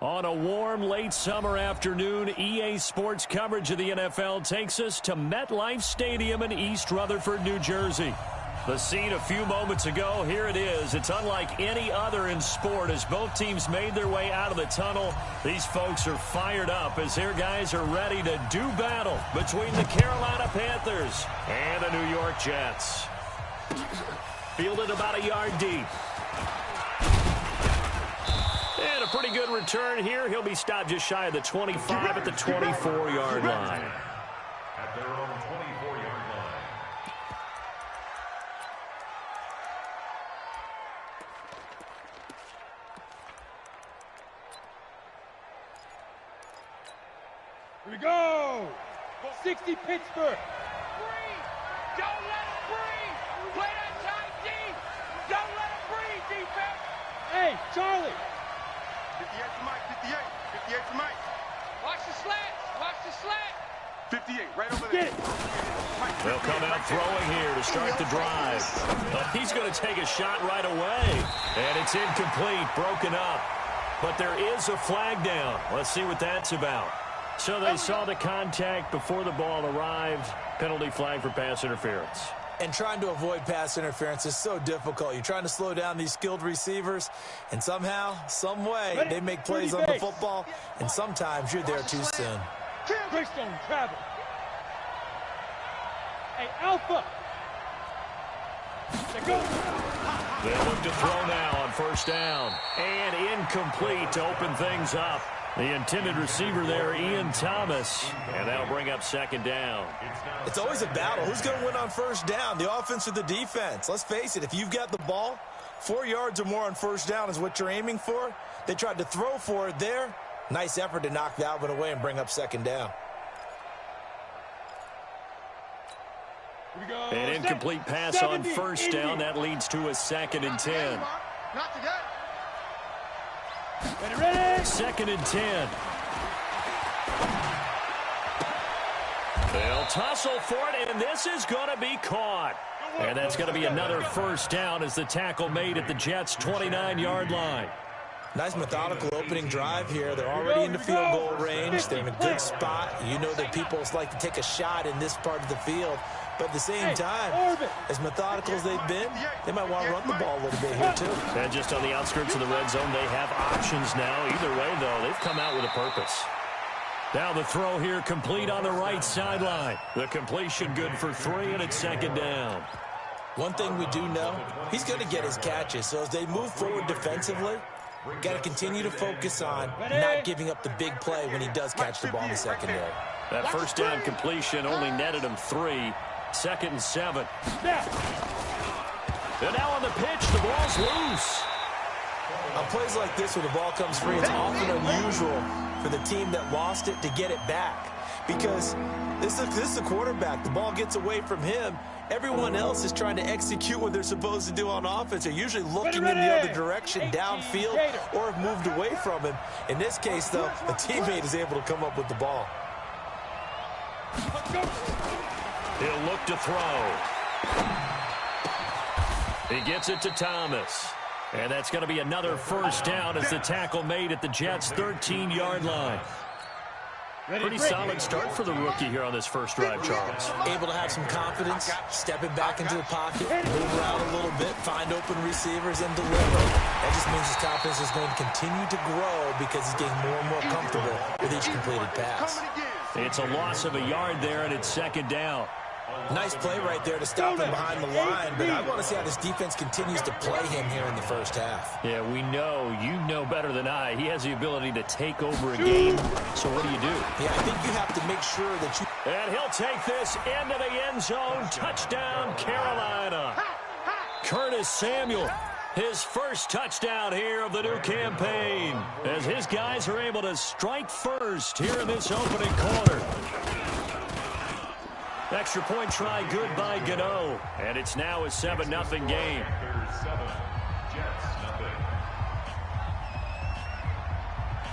On a warm, late summer afternoon, EA Sports coverage of the NFL takes us to MetLife Stadium in East Rutherford, New Jersey. The scene a few moments ago, here it is. It's unlike any other in sport as both teams made their way out of the tunnel. These folks are fired up as their guys are ready to do battle between the Carolina Panthers and the New York Jets. Fielded about a yard deep. And a pretty good return here. He'll be stopped just shy of the 25 at the 24-yard line. At their own 24-yard line. Here we go. 60 Pittsburgh. Breathe. Don't let him breathe. Play that tight deep. Don't let him breathe, defense. Hey, Charlie. 58 for Mike, 58. 58 for Mike. Watch the slant. Watch the slant. 58, right over there. Get it. They'll come out throwing here to start the drive. But he's going to take a shot right away. And it's incomplete, broken up. But there is a flag down. Let's see what that's about. So they saw the contact before the ball arrived. Penalty flag for pass interference. And trying to avoid pass interference is so difficult. You're trying to slow down these skilled receivers, and somehow, some way, they make plays on the football, and sometimes you're there too soon. Greystone travel. Hey, Alpha. They go. They look to throw now on first down. And incomplete to open things up. The intended receiver there, Ian Thomas. And that'll bring up second down. It's always a battle. Who's going to win on first down, the offense or the defense? Let's face it, if you've got the ball, 4 yards or more on first down is what you're aiming for. They tried to throw for it there. Nice effort to knock that one away and bring up second down. Here we go. An incomplete pass on first down. That leads to a 2nd and 10. Not today. Ready. 2nd and 10. They'll tussle for it, and this is going to be caught. And that's going to be another first down as the tackle made at the Jets' 29-yard line. Nice methodical opening drive here. They're already into field goal range. They're in a good spot. You know that people like to take a shot in this part of the field. But at the same time, as methodical as they've been, they might want to run the ball a little bit here, too. And just on the outskirts of the red zone, they have options now. Either way, though, they've come out with a purpose. Now the throw here complete on the right sideline. The completion good for 3, and it's second down. One thing we do know, he's going to get his catches. So as they move forward defensively, got to continue to focus on not giving up the big play when he does catch the ball in the secondary. That first down completion only netted him 3. 2nd and 7. And now on the pitch, the ball's loose. On plays like this where the ball comes free, it's often unusual for the team that lost it to get it back. Because this is the quarterback. The ball gets away from him. Everyone else is trying to execute what they're supposed to do on offense. They're usually looking in the other direction, downfield, or have moved away from him. In this case, though, the teammate is able to come up with the ball. He'll look to throw. He gets it to Thomas. And that's going to be another first down as the tackle made at the Jets' 13-yard line. Pretty solid start for the rookie here on this first drive, Charles. Able to have some confidence, stepping back into the pocket, move around a little bit, find open receivers, and deliver. That just means his confidence is going to continue to grow because he's getting more and more comfortable with each completed pass. It's a loss of a yard there, and it's second down. Nice play right there to stop him behind the line, but I want to see how this defense continues to play him here in the first half. Yeah, we know, you know better than I, he has the ability to take over a game. So what do you do? Yeah, I think you have to make sure that you... And he'll take this into the end zone. Touchdown, Carolina. Curtis Samuel, his first touchdown here of the new campaign, as his guys are able to strike first here in this opening quarter. Extra point try good by Gano. And it's now a 7-0 game.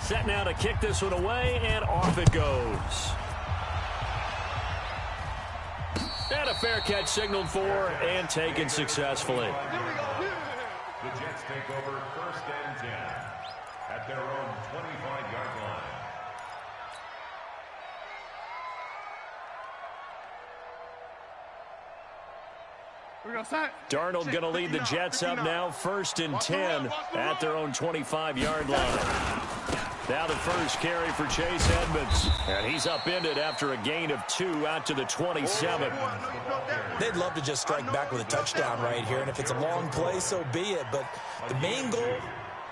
Set now to kick this one away, and off it goes. And a fair catch signaled for and taken successfully. The Jets take over 1st and 10. at their own 25-yard line. Darnold going to lead the Jets up now, 1st and 10 at their own 25-yard line. Now the first carry for Chase Edmonds. And he's upended after a gain of 2 out to the 27. They'd love to just strike back with a touchdown right here, and if it's a long play, so be it. But the main goal,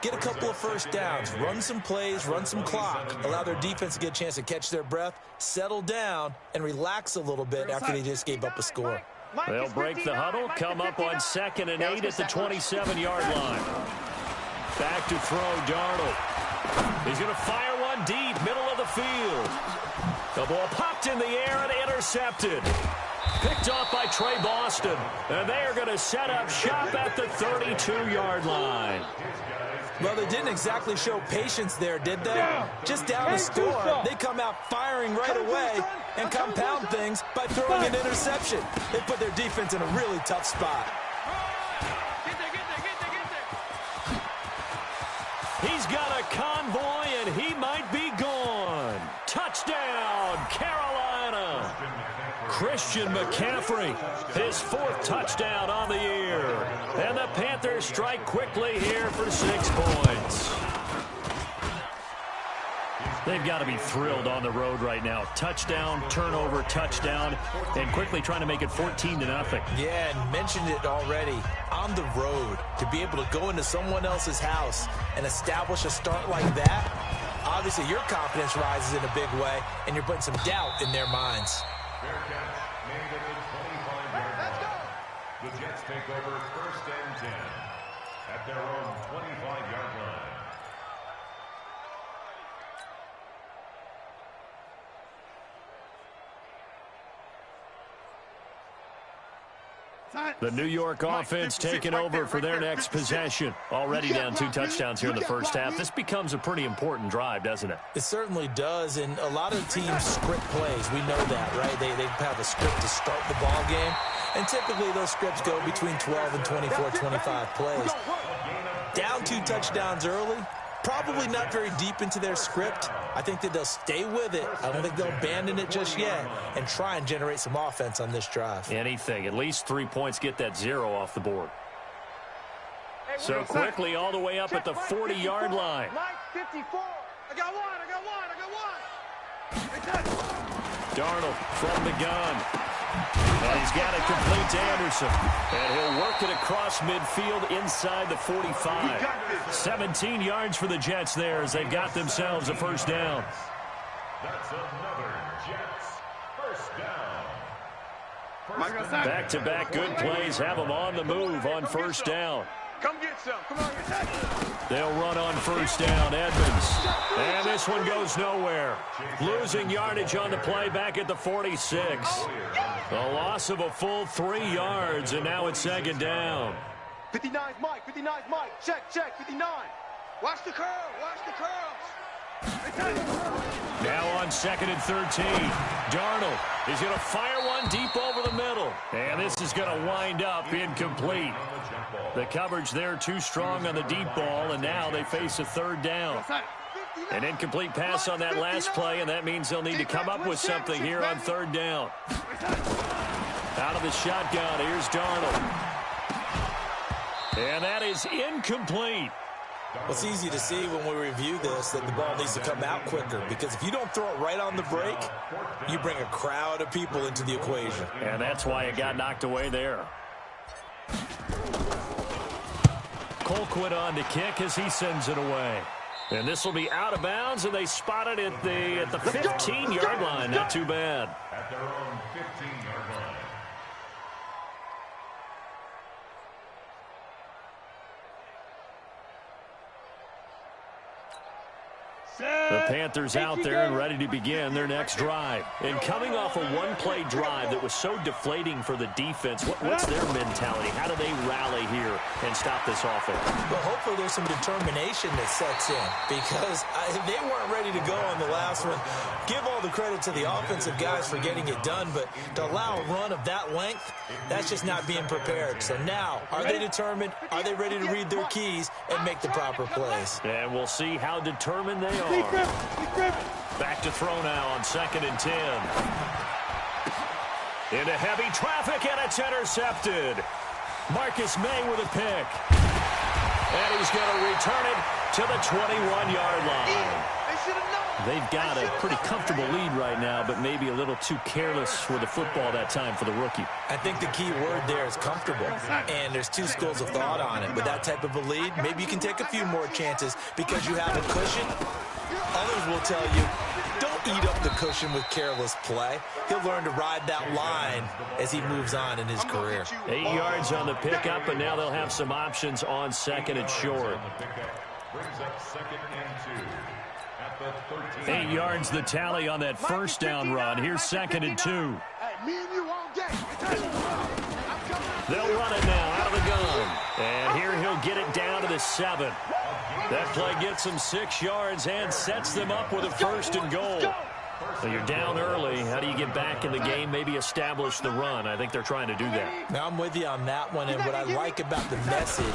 get a couple of first downs, run some plays, run some clock, allow their defense to get a chance to catch their breath, settle down, and relax a little bit after they just gave up a score. They'll break the huddle, come up on 2nd and 8 at the 27-yard line. Back to throw, Darnold. He's going to fire one deep, middle of the field. The ball popped in the air and intercepted. Picked off by Trey Boston. And they are going to set up shop at the 32-yard line. Well, they didn't exactly show patience there, did they? Just down the score, they come out firing right away and compound things by throwing an interception. They put their defense in a really tough spot. He's got a convoy, and he might be gone. Touchdown, Carolina. Christian McCaffrey, his 4th touchdown on the year. And the Panthers strike quickly here for 6 points. They've got to be thrilled on the road right now. Touchdown, turnover, touchdown, and quickly trying to make it 14-0. Yeah, and mentioned it already. On the road, to be able to go into someone else's house and establish a start like that, obviously your confidence rises in a big way, and you're putting some doubt in their minds. Fair catch made at the 25-yard line. The Jets take over 1st and 10 at their own 25-yard line. The New York offense taking over for their next possession. Already down 2 touchdowns here in the first half. This becomes a pretty important drive, doesn't it? It certainly does, and a lot of teams script plays. We know that, right? They have a script to start the ball game, and typically those scripts go between 12 and 24, 25 plays. Down 2 touchdowns early, probably not very deep into their script. I think that they'll stay with it. I don't think they'll abandon it just yet and try and generate some offense on this drive. Anything. At least 3 points, get that 0 off the board. So quickly all the way up at the 40-yard line. Mike 54. I got one. Darnold from the gun. And he's got it complete to Anderson. And he'll work it across midfield inside the 45. 17 yards for the Jets there as they've got themselves a first down. That's another Jets first down. Back-to-back good plays have them on the move on first down. Come get some. Come on, They'll run on first down, Edmonds. And this one goes nowhere. Losing yardage on the play back at the 46. A loss of a full 3 yards, and now it's 2nd down. 59's Mike. 59's Mike. Check. 59. Watch the curl. Now on 2nd and 13. Darnold is going to fire one deep over the middle. And this is going to wind up incomplete. The coverage there too strong on the deep ball, and now they face a 3rd down. An incomplete pass on that last play, and that means they'll need to come up with something here on 3rd down. Out of the shotgun, here's Darnold. And that is incomplete. Well, it's easy to see when we review this that the ball needs to come out quicker, because if you don't throw it right on the break, you bring a crowd of people into the equation. And that's why it got knocked away there. Colquitt on to kick as he sends it away. And this will be out of bounds, and they spot it at the 15-yard line. Not too bad. At their own 15-yard line. The Panthers out there and ready to begin their next drive. And coming off a one-play drive that was so deflating for the defense, what's their mentality? How do they rally here and stop this offense? Well, hopefully there's some determination that sets in because they weren't ready to go on the last one. Give all the credit to the offensive guys for getting it done, but to allow a run of that length, that's just not being prepared. So now, are they determined? Are they ready to read their keys and make the proper plays? And we'll see how determined they are. Back to throw now on 2nd and 10. Into heavy traffic, and it's intercepted. Marcus May with a pick. And he's going to return it to the 21-yard line. They've got a pretty comfortable lead right now, but maybe a little too careless with the football that time for the rookie. I think the key word there is comfortable, and there's two schools of thought on it. With that type of a lead, maybe you can take a few more chances because you have a cushion. Others will tell you, don't eat up the cushion with careless play. He'll learn to ride that line as he moves on in his career. 8 yards on the pickup, and now they'll have some options on 2nd and short. 8 yards the tally on that first down run. Here's 2nd and 2. They'll run it now out of the gun. And here he'll get it down to the 7. That play gets them 6 yards and sets them up with a 1st and goal. So you're down early. How do you get back in the game? Maybe establish the run. I think they're trying to do that. Now I'm with you on that one, and what I like about the message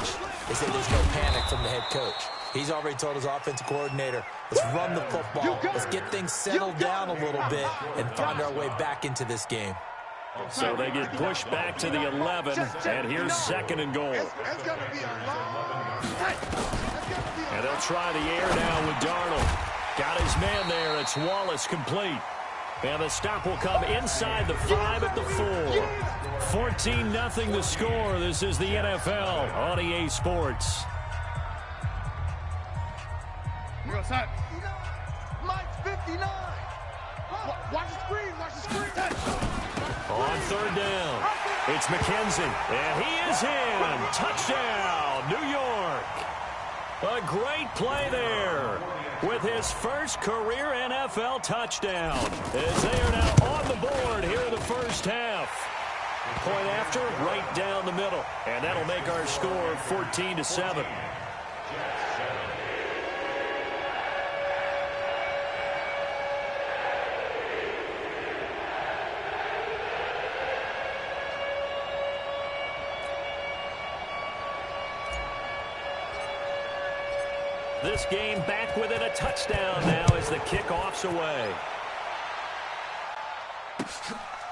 is that there's no panic from the head coach. He's already told his offensive coordinator, let's run the football, let's get things settled down a little bit and find our way back into this game. So they get pushed back to the 11, and here's 2nd and goal. And they'll try the air now with Darnold. Got his man there. It's Wallace complete. And the stop will come inside the 5 at the 4. 14-0 the score. This is the NFL on EA Sports. Mike's 59. Watch the screen. Watch the screen. On 3rd down, it's McKenzie. And he is in. Touchdown, New York. A great play there with his first career NFL touchdown as they are now on the board here in the first half. Point after, right down the middle. And that'll make our score 14-7. This game back within a touchdown now as the kickoff's away.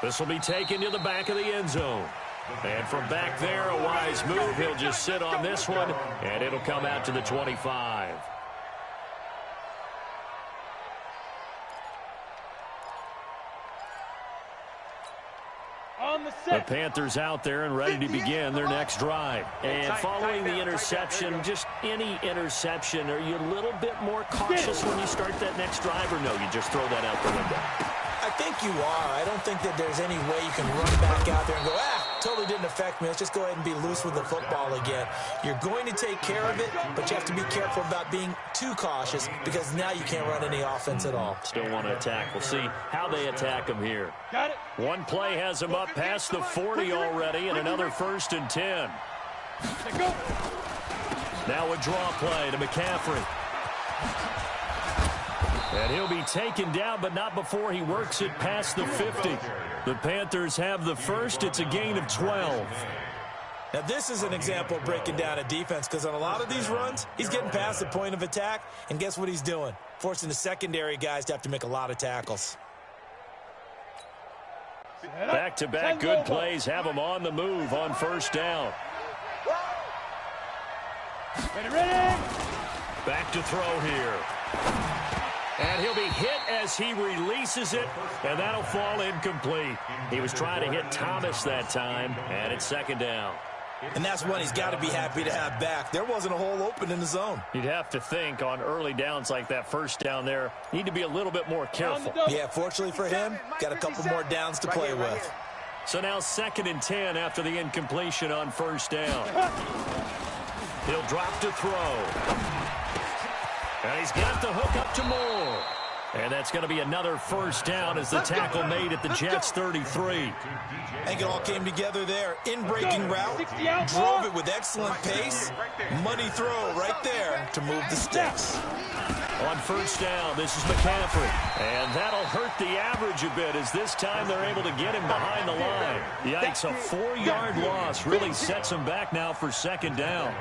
This will be taken to the back of the end zone. And from back there, a wise move. He'll just sit on this one, and it'll come out to the 25. The Panthers out there and ready to begin their next drive. And following the interception, just any interception, are you a little bit more cautious when you start that next drive, or no, you just throw that out the window? I think you are. I don't think that there's any way you can run back out there and go, totally didn't affect me. Let's just go ahead and be loose with the football again. You're going to take care of it, but you have to be careful about being too cautious because now you can't run any offense at all. Still want to attack. We'll see how they attack him here. Got it. One play has him up past the 40 already, and another 1st and 10. Let go. Now a draw play to McCaffrey. And he'll be taken down, but not before he works it past the 50. The Panthers have the first. It's a gain of 12. Now, this is an example of breaking down a defense because on a lot of these runs, he's getting past the point of attack, and guess what he's doing? Forcing the secondary guys to have to make a lot of tackles. Back-to-back good plays have him on the move on 1st down. Ready. Back to throw here. And he'll be hit as he releases it, and that'll fall incomplete. He was trying to hit Thomas that time, and it's 2nd down. And that's one he's got to be happy to have back. There wasn't a hole open in the zone. You'd have to think on early downs like that 1st down there, need to be a little bit more careful. Yeah, fortunately for him, got a couple more downs to play with. So now 2nd and 10 after the incompletion on 1st down. He'll drop to throw. And he's got the hook up to Moore. And that's going to be another first down as the tackle made at the Jets' 33. I think it all came together there. In-breaking route, drove it with excellent pace. Money throw right there to move the sticks. On first down, this is McCaffrey. And that'll hurt the average a bit as this time they're able to get him behind the line. Yikes, a 4-yard loss really sets him back now for second down.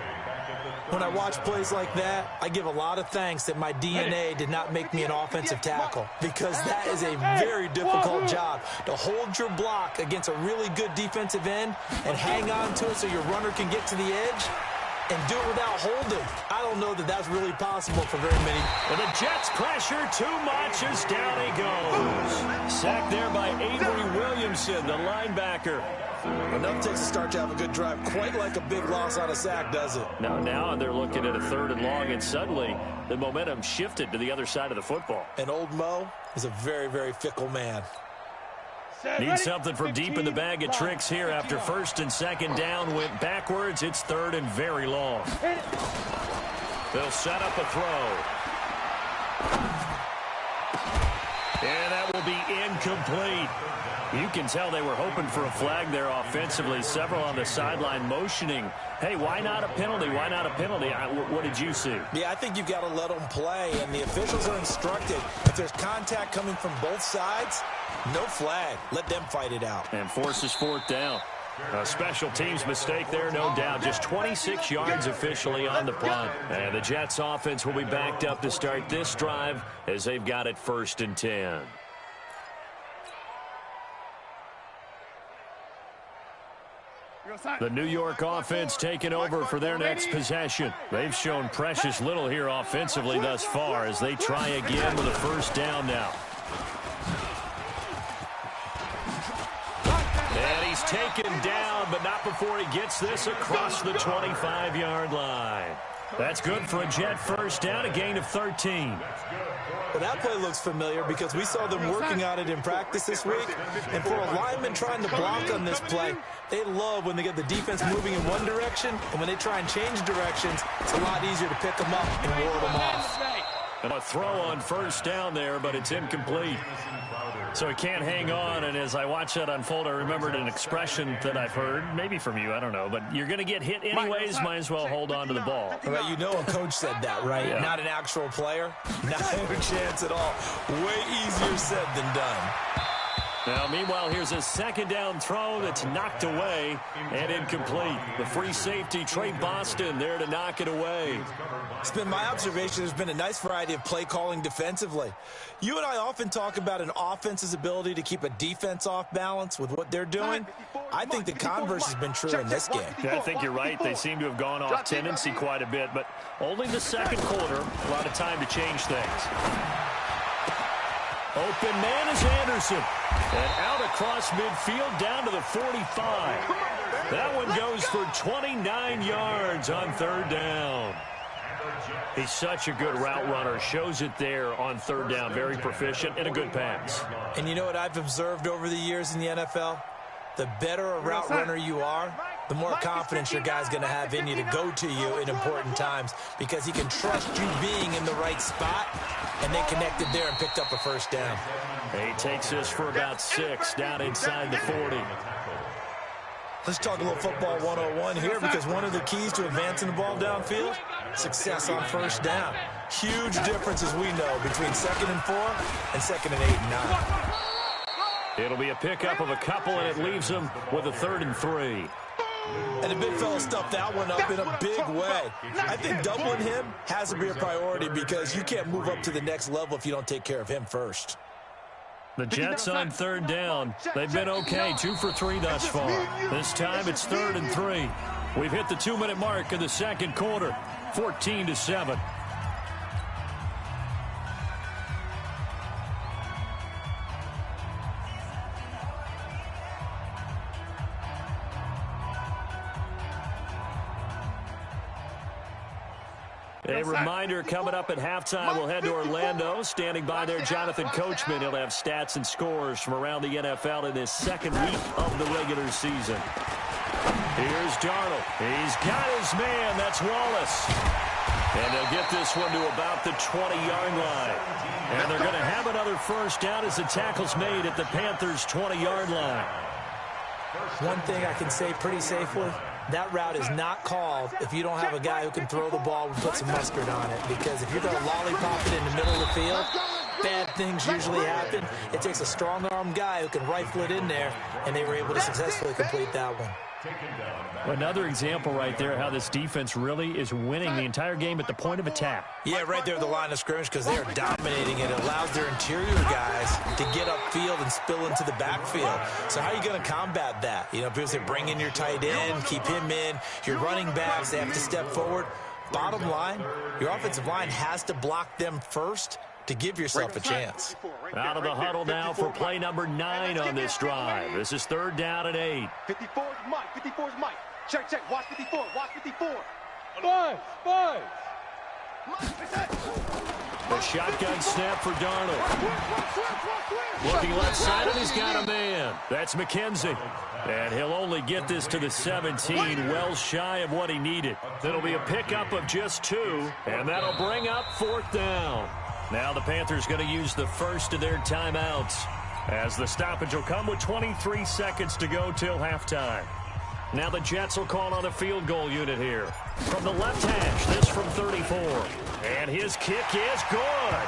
When I watch plays like that, I give a lot of thanks that my DNA did not make me an offensive tackle, because that is a very difficult job, to hold your block against a really good defensive end and hang on to it so your runner can get to the edge and do it without holding. I don't know that that's really possible for very many. And the Jets pressure too much as down he goes. Sacked there by Avery Williamson, the linebacker. Enough takes to start to have a good drive. Quite like a big loss on a sack, does it? Now they're looking at a 3rd and long, and suddenly the momentum shifted to the other side of the football. And old Mo is a very, very fickle man. Need something from deep in the bag of tricks here after 1st and 2nd down went backwards. It's 3rd and very long. They'll set up a throw. And that will be incomplete. You can tell they were hoping for a flag there offensively. Several on the sideline motioning, hey, why not a penalty? Why not a penalty? What did you see? Yeah, I think you've got to let them play, and the officials are instructed. If there's contact coming from both sides, no flag. Let them fight it out. And forces 4th down. A special teams mistake there, no doubt. Just 26 yards officially on the punt. And the Jets offense will be backed up to start this drive as they've got it 1st and 10. The New York offense taking over for their next possession. They've shown precious little here offensively thus far as they try again with a 1st down now. And he's taken down, but not before he gets this across the 25-yard line. That's good for a Jet 1st down, a gain of 13. Well, that play looks familiar because we saw them working on it in practice this week. And for a lineman trying to block on this play, they love when they get the defense moving in one direction, and when they try and change directions, it's a lot easier to pick them up and ward them off. And a throw on 1st down there, but it's incomplete. So he can't hang on, and as I watch that unfold, I remembered an expression that I've heard, maybe from you, I don't know, but you're going to get hit anyways, might as well hold on to the ball. Well, you know a coach said that, right? Yeah. Not an actual player. Not a chance at all. Way easier said than done. Now, meanwhile, here's a 2nd down throw that's knocked away and incomplete. The free safety, Trey Boston, there to knock it away. It's been my observation there's been a nice variety of play calling defensively. You and I often talk about an offense's ability to keep a defense off balance with what they're doing. I think the converse has been true in this game. Yeah, I think you're right. They seem to have gone off tendency quite a bit, but only the 2nd quarter, a lot of time to change things. Open man is Anderson. And out across midfield down to the 45. That one goes for 29 yards on 3rd down. He's such a good route runner. Shows it there on 3rd down. Very proficient and a good pass. And you know what I've observed over the years in the NFL? The better a route runner you are, the more confidence your guy's going to have in you to go to you in important times because he can trust you being in the right spot, and they connected there and picked up a 1st down. He takes this for about 6 down inside the 40. Let's talk a little football 101 here because one of the keys to advancing the ball downfield, success on 1st down. Huge difference, as we know, between 2nd and 4 and 2nd and 8 and 9. It'll be a pickup of a couple, and it leaves them with a 3rd and 3. And the big fella stuffed that one up in a big way. I think doubling him has to be a priority because you can't move up to the next level if you don't take care of him first. The Jets on 3rd down. They've been okay, 2 for 3 thus far. This time it's 3rd and 3. We've hit the 2-minute mark of the 2nd quarter, 14-7. A reminder, coming up at halftime, we'll head to Orlando. Standing by there, Jonathan Coachman. He'll have stats and scores from around the NFL in this 2nd week of the regular season. Here's Darnold. He's got his man. That's Wallace. And they'll get this one to about the 20-yard line. And they're going to have another first down as the tackle's made at the Panthers' 20-yard line. One thing I can say pretty safely, that route is not called if you don't have a guy who can throw the ball and put some mustard on it. Because if you're going to lollipop it in the middle of the field, bad things usually happen. It takes a strong-armed guy who can rifle it in there, and they were able to successfully complete that one. Another example right there how this defense really is winning the entire game at the point of attack. Yeah, right there at the line of scrimmage because they are dominating it. It allows their interior guys to get upfield and spill into the backfield. So how are you going to combat that? You know, because they bring in your tight end, keep him in. Your running backs, they have to step forward. Bottom line, your offensive line has to block them first to give yourself a chance. Out of the huddle now for play number 9 on this drive. This is 3rd down and 8. 54 is Mike. 54 is Mike. Check, check. Watch 54. Watch 54. Five. The shotgun snap for Darnold. Looking left side, and he's got a man. That's McKenzie. And he'll only get this to the 17, well shy of what he needed. It'll be a pickup of just 2, and that'll bring up 4th down. Now the Panthers going to use the first of their timeouts, as the stoppage will come with 23 seconds to go till halftime. Now the Jets will call on the field goal unit here. From the left hash, this from 34. And his kick is good.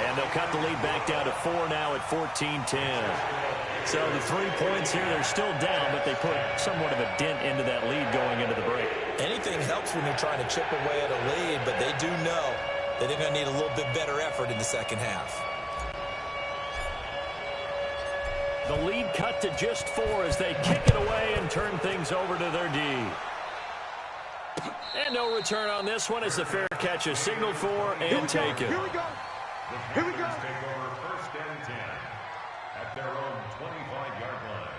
And they'll cut the lead back down to 4 now at 14-10. So the 3 points here, they're still down, but they put somewhat of a dent into that lead going into the break. Anything helps when you're trying to chip away at a lead, but they do know that they're going to need a little bit better effort in the second half. The lead cut to just 4 as they kick it away and turn things over to their D. And no return on this one as the fair catch is signaled for and taken. Here we go. Here we go. Take over 1st and 10 at their own 25-yard line.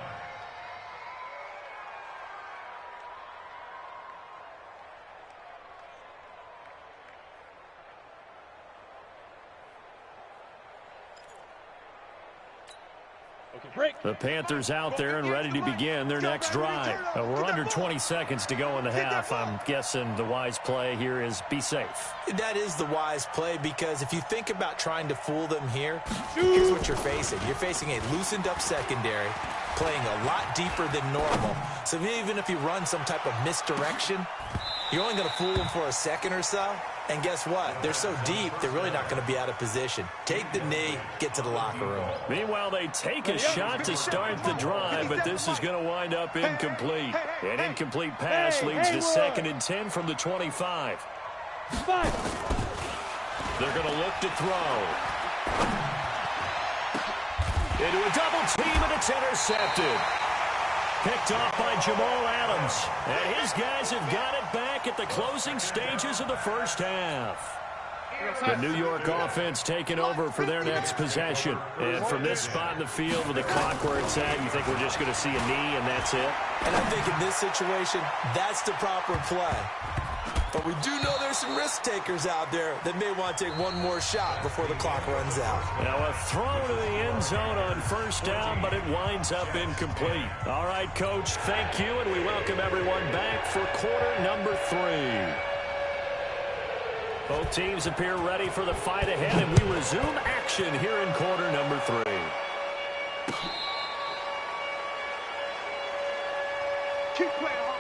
The Panthers out there and ready to begin their next drive. We're under 20 seconds to go in the half. I'm guessing the wise play here is be safe. That is the wise play, because if you think about trying to fool them here, here's what you're facing. You're facing a loosened up secondary, playing a lot deeper than normal. So even if you run some type of misdirection, you're only going to fool them for a second or so. And guess what? They're so deep, they're really not going to be out of position. Take the knee, get to the locker room. Meanwhile, they take a shot to start the drive, but this is going to wind up incomplete. An incomplete pass leads to 2nd and 10 from the 25. They're going to look to throw. Into a double team, and it's intercepted. Picked off by Jamal Adams. And his guys have got it back at the closing stages of the first half. The New York offense taking over for their next possession. And from this spot in the field with the clock where it's at, you think we're just going to see a knee and that's it? And I think in this situation, that's the proper play. But we do know there's some risk takers out there that may want to take one more shot before the clock runs out. Now a throw to the end zone on 1st down, but it winds up incomplete. All right, Coach, thank you, and we welcome everyone back for quarter number 3. Both teams appear ready for the fight ahead, and we resume action here in quarter number 3. Keep playing hard.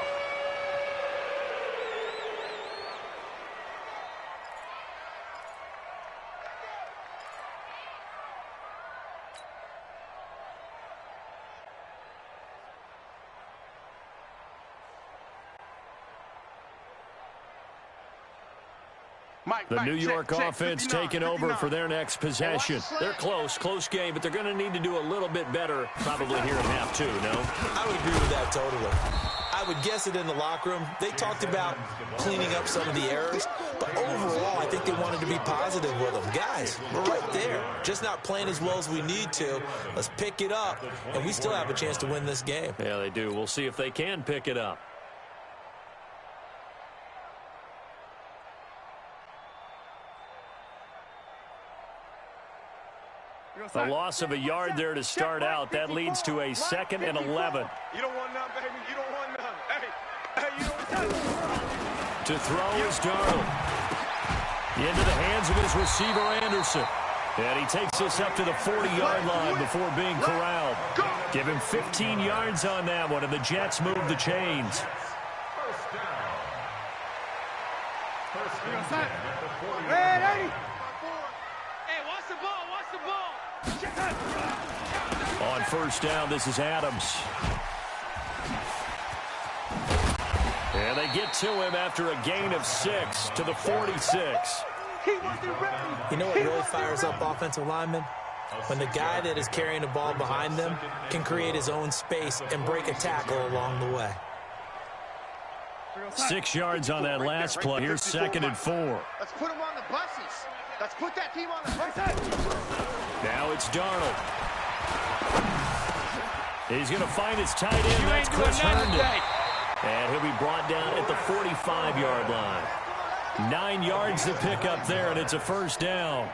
The New York offense taking over for their next possession. They're close game, but they're going to need to do a little bit better probably here in half 2, no? I would agree with that totally. I would guess it in the locker room. They talked about cleaning up some of the errors, but overall, I think they wanted to be positive with them. Guys, we're right there. Just not playing as well as we need to. Let's pick it up, and we still have a chance to win this game. Yeah, they do. We'll see if they can pick it up. A loss of a yard there to start out. That leads to a 2nd and 11. You don't want none, baby. You don't want none. Hey, To throw is Darnold. Into the hands of his receiver, Anderson. And he takes us up to the 40-yard line before being corralled. Give him 15 yards on that one, and the Jets move the chains. Hey, watch the ball, watch the ball. On first down, this is Adams. And they get to him after a gain of 6 to the 46. You know what really fires up offensive linemen? When the guy that is carrying the ball behind them can create his own space and break a tackle along the way. 6 yards on that last play. Here's 2nd and 4. Let's put him on the buses. Let's put that team on the buses. Now it's Darnold. He's going to find his tight end. That's Chris Herndon. And he'll be brought down at the 45-yard line. 9 yards to pick up there, and it's a first down.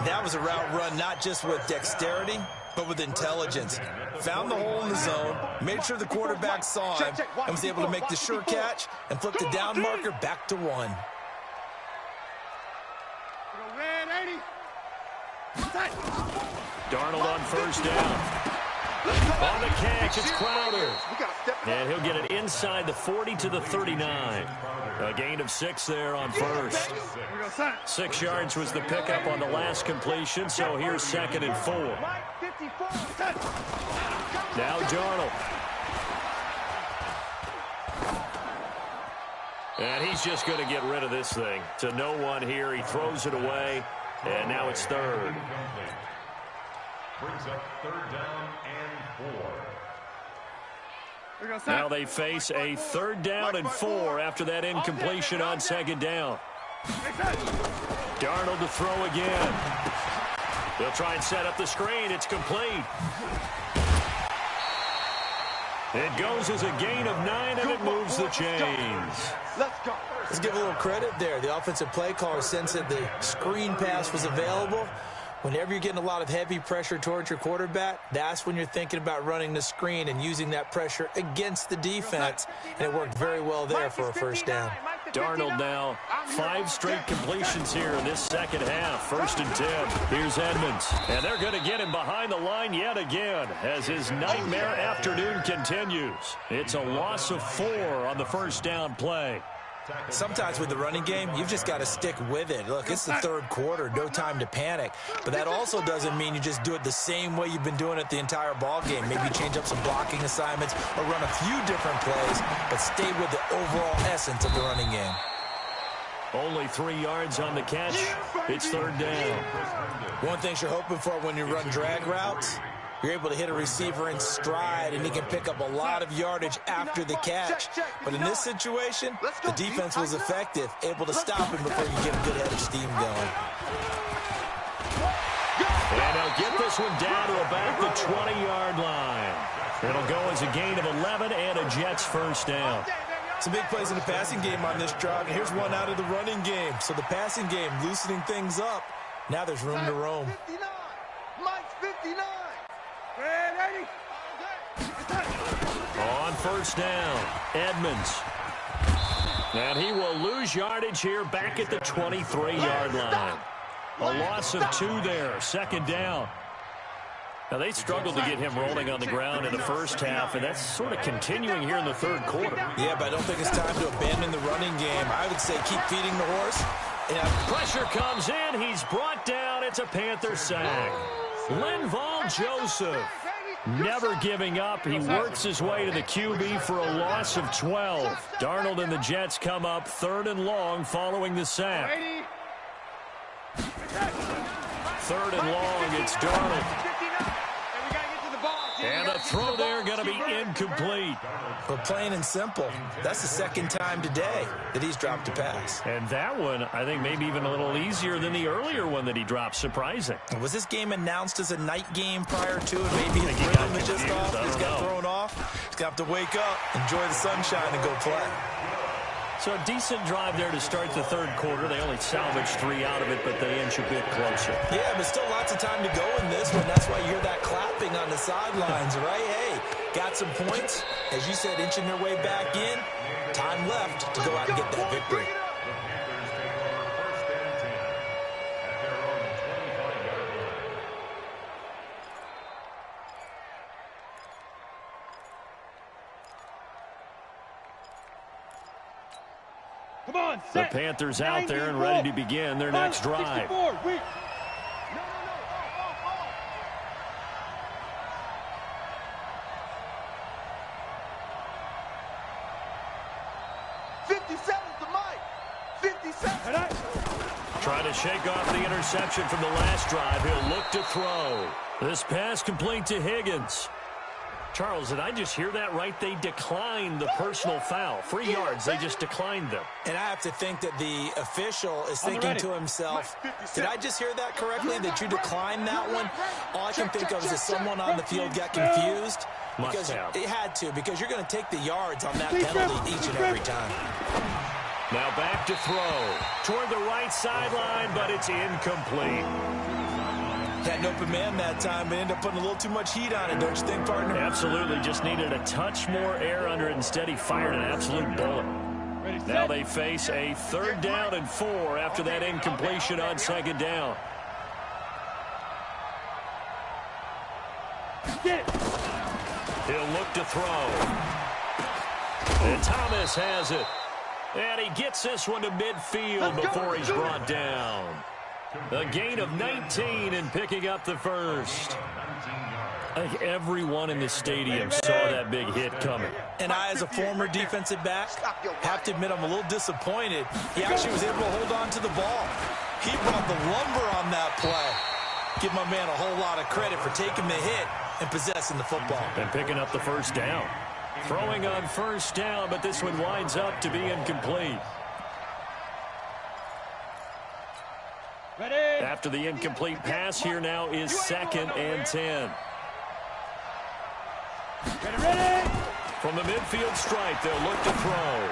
That was a route run not just with dexterity, but with intelligence. Found the hole in the zone, made sure the quarterback saw him, and was able to make the sure catch and flip the down marker back to 1. Darnold on first down. On the catch, it's Crowder. And he'll get it inside the 40 to the 39. A gain of 6 there on first. 6 yards was the pickup on the last completion, so here's 2nd and 4. Now Darnold. And he's just going to get rid of this thing. To no one here. He throws it away, and now it's 3rd. Brings up 3rd down and 4. Now they face a 3rd down and 4 after that incompletion on 2nd down. Darnold to throw again. They'll try and set up the screen. It's complete. It goes as a gain of 9, and it moves the chains. Let's give a little credit there. The offensive play caller sensed that the screen pass was available. Whenever you're getting a lot of heavy pressure towards your quarterback, that's when you're thinking about running the screen and using that pressure against the defense. And it worked very well there for a first down. Darnold now 5 straight completions here in this second half. 1st and 10. Here's Edmonds. And they're going to get him behind the line yet again as his nightmare afternoon continues. It's a loss of 4 on the first down play. Sometimes with the running game, you've just got to stick with it. Look, it's the 3rd quarter, no time to panic. But that also doesn't mean you just do it the same way you've been doing it the entire ball game. Maybe change up some blocking assignments or run a few different plays, but stay with the overall essence of the running game. Only 3 yards on the catch. It's 3rd down. One thing you're hoping for when you run drag routes, you're able to hit a receiver in stride, and he can pick up a lot of yardage after the catch. But in this situation, the defense was effective, able to stop him before you get a good head of steam going. And they'll get this one down to about the 20-yard line. It'll go as a gain of 11 and a Jets first down. Some big plays in the passing game on this drive, and here's one out of the running game. So the passing game loosening things up. Now there's room to roam. 59. Mike's 59. On first down, Edmonds. And he will lose yardage here back at the 23-yard line. A loss of 2 there, 2nd down. Now, they struggled to get him rolling on the ground in the first half, and that's sort of continuing here in the 3rd quarter. Yeah, but I don't think it's time to abandon the running game. I would say keep feeding the horse. And pressure comes in. He's brought down. It's a Panther sack. Linval Joseph never giving up. He works his way to the QB for a loss of 12. Darnold and the Jets come up 3rd and long following the sack. 3rd and long, it's Darnold. And the throw there going to be incomplete. But plain and simple, that's the 2nd time today that he's dropped a pass. And that one, I think, maybe even a little easier than the earlier one that he dropped. Surprising. Was this game announced as a night game prior to it? Maybe his rhythm is just off. He's got thrown off. He's got to wake up, enjoy the sunshine, and go play. So a decent drive there to start the 3rd quarter. They only salvaged 3 out of it, but they inch a bit closer. Yeah, but still lots of time to go in this one. That's why you hear that clapping on the sidelines, right? Hey, got some points. As you said, inching their way back in. Time left to go out and get that victory. Come on, The set. Panthers out there and ready to begin their next drive. 64. 57 to Mike. 57. Trying to shake off the interception from the last drive. He'll look to throw. This pass complete to Higgins. Charles, did I just hear that right? They declined the personal foul. 3 yards, they just declined them. And I have to think that the official is thinking to himself, did I just hear that correctly, that you declined that one? All I can think of is that someone on the field got confused. Because it had to, because you're going to take the yards on that penalty each and every time. Now back to throw. Toward the right sideline, but it's incomplete. Had an open man that time, but ended up putting a little too much heat on it, don't you think, partner? Absolutely, just needed a touch more air under it. Instead, he fired an absolute bullet. Now they face a 3rd down and 4 after that incompletion on 2nd down. He'll look to throw. And Thomas has it. And he gets this one to midfield before he's brought down. A gain of 19 and picking up the first. I think everyone in the stadium saw that big hit coming. And I, as a former defensive back, have to admit I'm a little disappointed. He actually was able to hold on to the ball. He brought the lumber on that play. Give my man a whole lot of credit for taking the hit and possessing the football. And picking up the first down. Throwing on 1st down, but this one winds up to be incomplete. Ready. After the incomplete pass, here now is 2nd and 10. Ready. From the midfield stripe, they'll look to throw.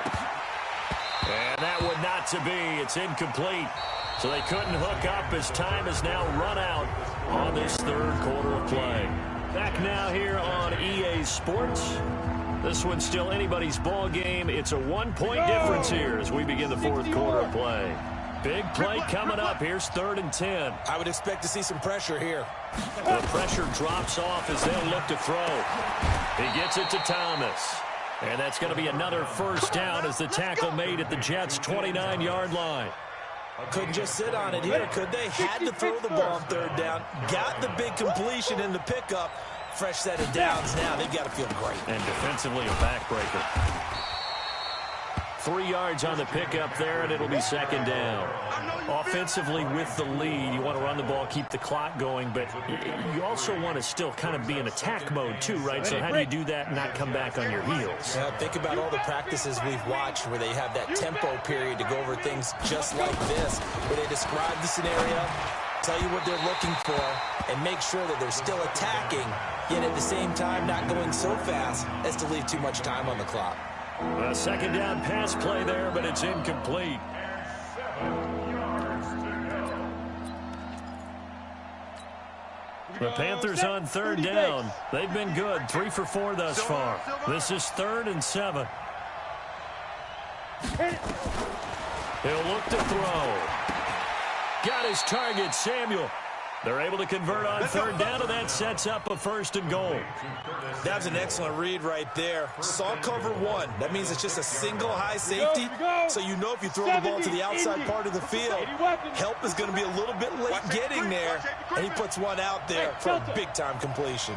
And that would not to be. It's incomplete. So they couldn't hook up as time is now run out on this 3rd quarter of play. Back now here on EA Sports. This one's still anybody's ball game. It's a 1-point difference here as we begin the 4th quarter of play. Big play coming up. Here's 3rd and 10. I would expect to see some pressure here. The pressure drops off as they'll look to throw. He gets it to Thomas. And that's going to be another 1st down as the tackle made at the Jets' 29-yard line. Couldn't just sit on it here, could they? Had to throw the ball on 3rd down. Got the big completion in the pickup. Fresh set of downs now. They've got to feel great. And defensively, a backbreaker. 3 yards on the pickup there, and it'll be 2nd down. Offensively with the lead, you want to run the ball, keep the clock going, but you also want to still kind of be in attack mode too, right? So how do you do that and not come back on your heels? Yeah, think about all the practices we've watched where they have that tempo period to go over things just like this, where they describe the scenario, tell you what they're looking for, and make sure that they're still attacking, yet at the same time not going so fast as to leave too much time on the clock. A 2nd down pass play there, but it's incomplete. The Panthers on 3rd down. They've been good, 3 for 4 thus far. This is 3rd and 7. He'll look to throw. Got his target, Samuel. They're able to convert on 3rd down, and that sets up a 1st and goal. That was an excellent read right there. Saw cover 1. That means it's just a single high safety. So you know if you throw the ball to the outside part of the field, help is going to be a little bit late getting there. And he puts one out there for a big-time completion.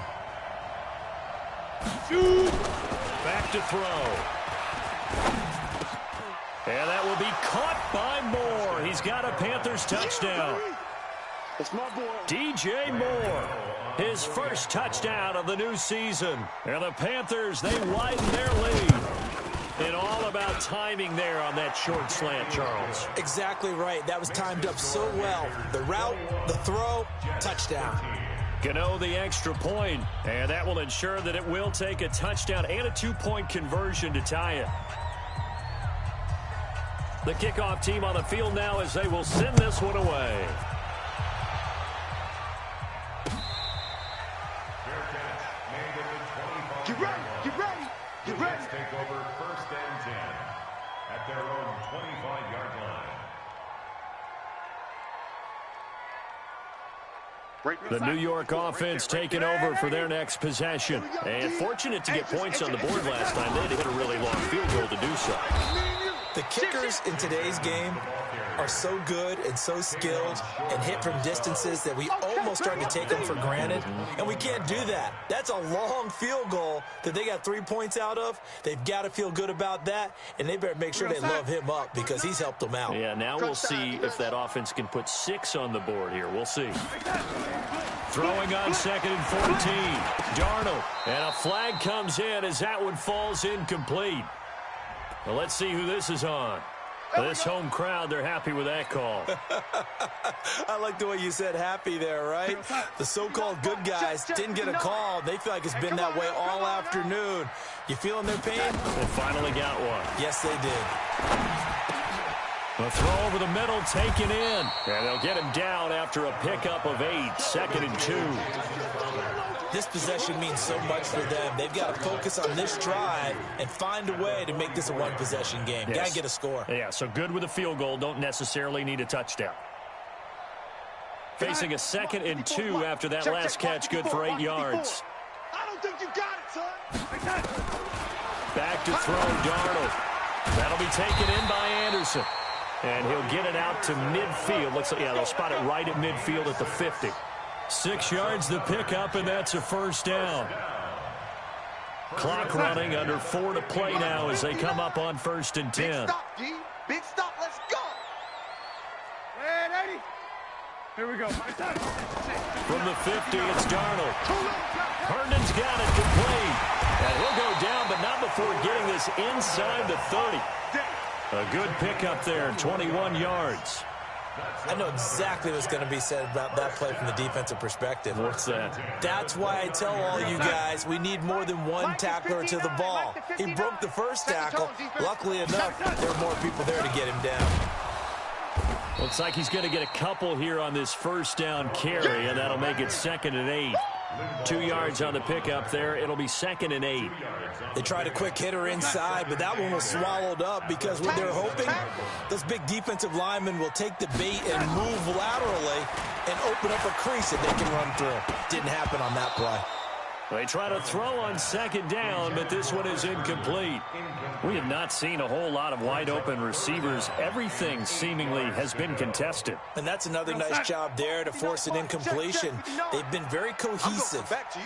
Back to throw. And that will be caught by Moore. He's got a Panthers touchdown. DJ Moore, his first touchdown of the new season. And the Panthers, they widen their lead. And all about timing there on that short slant, Charles. Exactly right. That was timed up so well. The route, the throw, touchdown. Gano the extra point, and that will ensure that it will take a touchdown and a 2-point conversion to tie it. The kickoff team on the field now as they will send this one away. Get ready. The New York offense taking over for their next possession. And fortunate to get points on the board last time. They had to hit a really long field goal to do so. The kickers in today's game are so good and so skilled and hit from distances that we almost start to take them for granted, and we can't do that. That's a long field goal that they got 3 points out of. They've got to feel good about that, and they better make sure they love him up because he's helped them out. Yeah, now we'll see if that offense can put 6 on the board here. We'll see. Throwing on 2nd and 14. Darnold, and a flag comes in as that one falls incomplete. Well, let's see who this is on. This home crowd, they're happy with that call. I like the way you said happy there, right? The so-called good guys didn't get a call. They feel like it's been that way all afternoon. You feeling their pain? They finally got one. Yes, they did. A throw over the middle taken in. And they'll get him down after a pickup of 8. 2nd and 2. This possession means so much for them. They've got to focus on this drive and find a way to make this a one-possession game. Yes. Got to get a score. Yeah, so good with a field goal. Don't necessarily need a touchdown. Facing a 2nd and 2 after that last catch, good for 8 yards. I don't think you got it, son. Back to throw, Darnold. That'll be taken in by Anderson. And he'll get it out to midfield. Looks like, yeah, they'll spot it right at midfield at the 50. 6 yards the pickup, and that's a first down. Clock running, under 4 to play now as they come up on 1st and 10. Big stop, G. Big stop. Let's go. Ready? Here we go. From the 50, it's Darnold. Herndon's got it complete. And he'll go down, but not before getting this inside the 30. A good pickup there, 21 yards. I know exactly what's going to be said about that play from the defensive perspective. What's that? That's why I tell all you guys we need more than one tackler to the ball. He broke the first tackle. Luckily enough, there were more people there to get him down. Looks like he's going to get a couple here on this first down carry, and that'll make it 2nd and 8. 2 yards on the pickup there. It'll be 2nd and 8. They tried a quick hitter inside, but that one was swallowed up because what they're hoping, those big defensive linemen will take the bait and move laterally and open up a crease that they can run through. Didn't happen on that play. They try to throw on 2nd down, but this one is incomplete. We have not seen a whole lot of wide-open receivers. Everything seemingly has been contested. And that's another nice job there to force an incompletion. They've been very cohesive,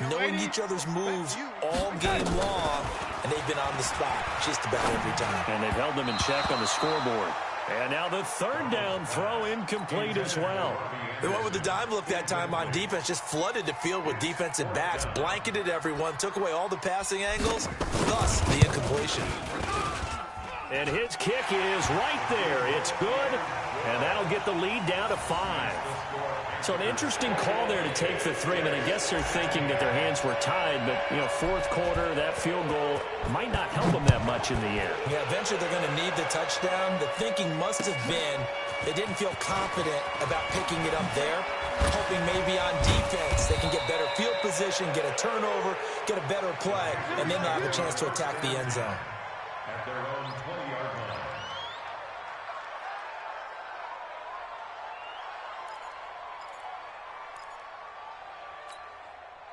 knowing each other's moves all game long, and they've been on the spot just about every time. And they've held them in check on the scoreboard. And now the 3rd down throw incomplete as well. They went with the dime look that time on defense, just flooded the field with defensive backs, blanketed everyone, took away all the passing angles, thus the incompletion. And his kick is right there. It's good, and that'll get the lead down to 5. So an interesting call there to take the 3. I mean, I guess they're thinking that their hands were tied, but, you know, 4th quarter, that field goal might not help them that much in the air. Yeah, eventually they're going to need the touchdown. The thinking must have been they didn't feel confident about picking it up there, hoping maybe on defense they can get better field position, get a turnover, get a better play, and then they'll have a chance to attack the end zone. At their own 20-yard line.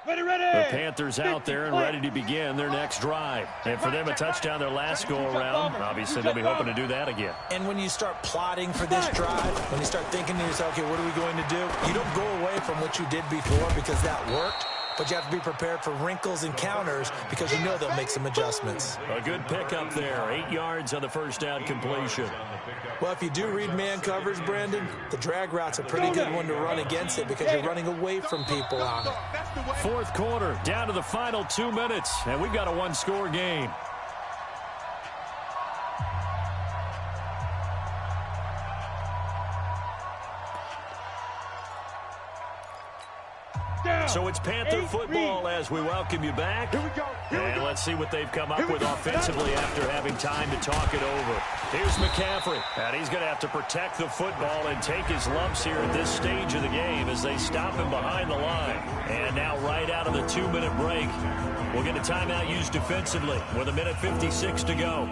The Panthers out there and ready to begin their next drive. And for them, a touchdown their last go-around. Obviously, they'll be hoping to do that again. And when you start plotting for this drive, when you start thinking to yourself, okay, what are we going to do? You don't go away from what you did before because that worked, but you have to be prepared for wrinkles and counters because you know they'll make some adjustments. A good pickup there. 8 yards on the first down completion. Well, if you do read man coverage, Brandon, the drag route's a pretty good one to run against it because you're running away from people on it. 4th quarter, down to the final 2 minutes, and we've got a one-score game. So it's Panther football as we welcome you back. And let's see what they've come up with offensively after having time to talk it over. Here's McCaffrey. And he's going to have to protect the football and take his lumps here at this stage of the game as they stop him behind the line. And now right out of the 2-minute break, we'll get a timeout used defensively with 1:56 to go.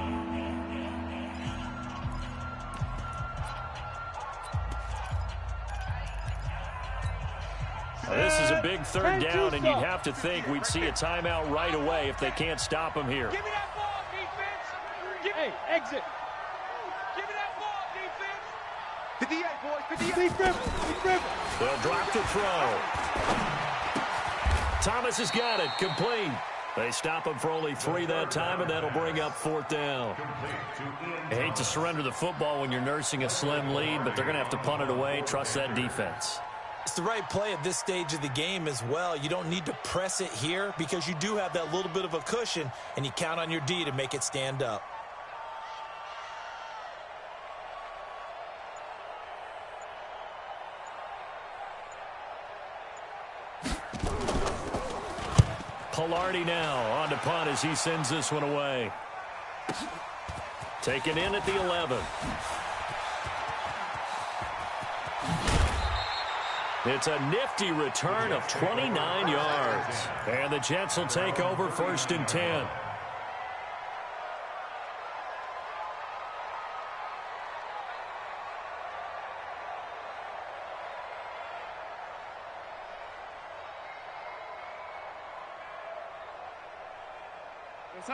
This is a big third down, and you'd have to think we'd see a timeout right away if they can't stop him here. Give me that ball, defense. Hey, exit. Give me that ball, defense. 58, boys, 58. They'll drop to throw. Thomas has got it, complete. They stop him for only 3 that time, and that'll bring up 4th down. I hate to surrender the football when you're nursing a slim lead, but they're going to have to punt it away. Trust that defense. It's the right play at this stage of the game as well. You don't need to press it here because you do have that little bit of a cushion, and you count on your D to make it stand up. Pilardi now on to punt as he sends this one away. Taken in at the 11. It's a nifty return of 29 yards. And the Jets will take over 1st and 10.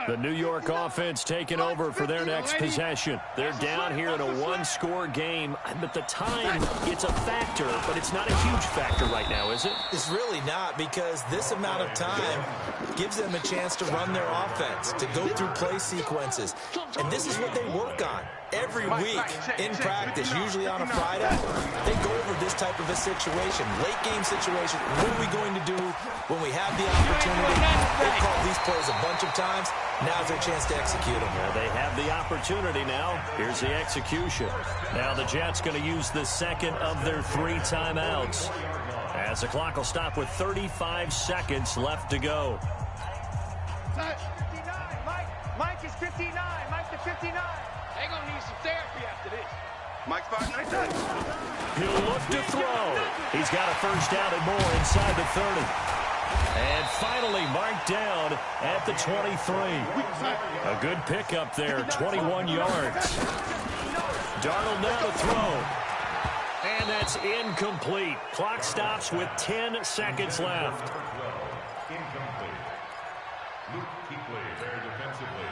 The New York offense taking over for their next possession. They're down here in a 1-score game, but the time, it's a factor, but it's not a huge factor right now, is it? It's really not, because this amount of time gives them a chance to run their offense, to go through play sequences. And this is what they work on every week in practice, usually on a Friday. They go over this type of a situation, late game situation. What are we going to do when we have the opportunity? They've called these plays a bunch of times. Now's their chance to execute them. Yeah, they have the opportunity now. Here's the execution. Now the Jets going to use the second of their 3 timeouts, as the clock will stop with 35 seconds left to go. 59. Mike is 59. Mike to 59. They're going to need some therapy after this. Mike's spot, nice touch. He'll look to throw. He's got a first down and more inside the 30. And finally marked down at the 23. A good pickup there, 21 yards. Darnold now to throw. And that's incomplete. Clock stops with 10 seconds left. Incomplete. Luke Kuechly there defensively.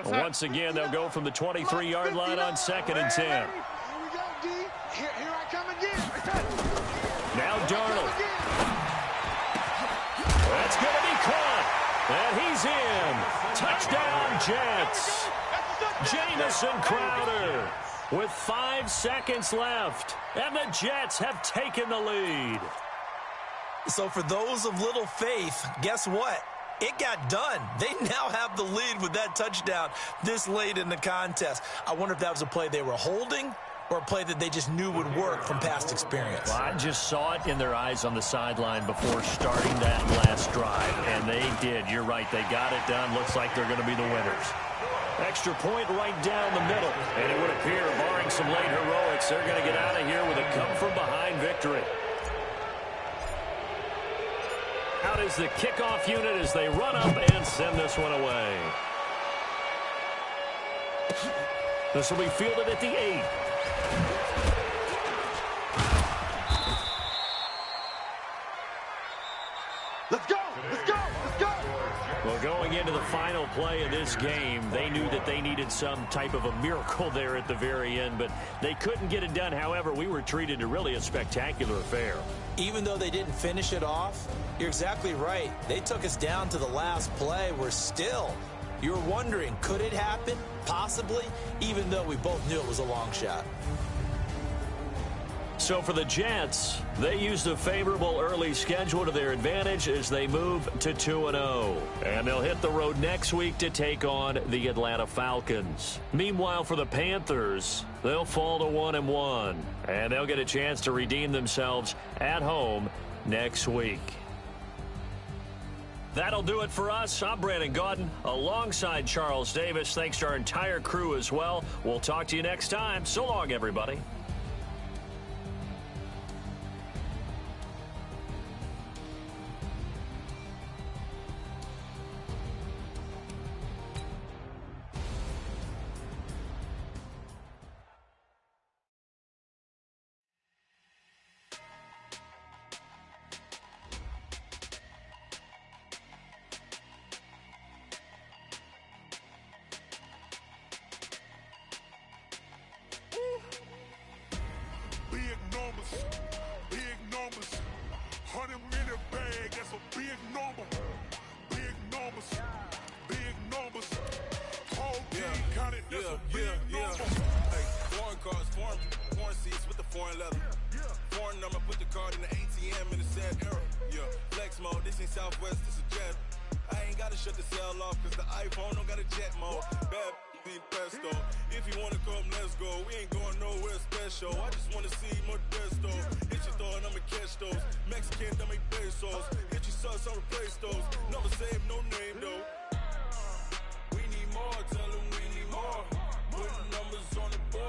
Once again, they'll go from the 23-yard line on 2nd and 10. Here we go, D. Here I come again. Now Darnold. That's going to be caught. And he's in. Touchdown, Jets. Jamison Crowder with 5 seconds left. And the Jets have taken the lead. So for those of little faith, guess what? It got done. They now have the lead with that touchdown this late in the contest. I wonder if that was a play they were holding or a play that they just knew would work from past experience. Well, I just saw it in their eyes on the sideline before starting that last drive, and they did. You're right. They got it done. Looks like they're going to be the winners. Extra point right down the middle, and it would appear, barring some late heroics, they're going to get out of here with a come-from-behind victory. Out is the kickoff unit as they run up and send this one away. This will be fielded at the 8. Let's go. Let's go. Let's go. Well, going into the final play of this game, they knew that they needed some type of a miracle there at the very end, but they couldn't get it done. However, we were treated to really a spectacular affair. Even though they didn't finish it off, you're exactly right. They took us down to the last play. We're still, you're wondering, could it happen? Possibly, even though we both knew it was a long shot. So for the Jets, they used a favorable early schedule to their advantage as they move to 2-0. And they'll hit the road next week to take on the Atlanta Falcons. Meanwhile, for the Panthers, they'll fall to 1-1. And they'll get a chance to redeem themselves at home next week. That'll do it for us. I'm Brandon Gaudin alongside Charles Davis. Thanks to our entire crew as well. We'll talk to you next time. So long, everybody. foreign leather. Foreign number, put the card in the ATM in the sad era. Yeah, flex mode, this ain't Southwest, this a jet. I ain't gotta shut the cell off, cause the iPhone don't got a jet mode. Bad be pesto. If you wanna come, let's go. We ain't going nowhere special. I just wanna see Modesto. Hit your thought, I'ma catch those. Mexican, don't make pesos. Hit your sus, I'll replace those. Never save, no name though. We need more, tell them we need more. Putting numbers on the board.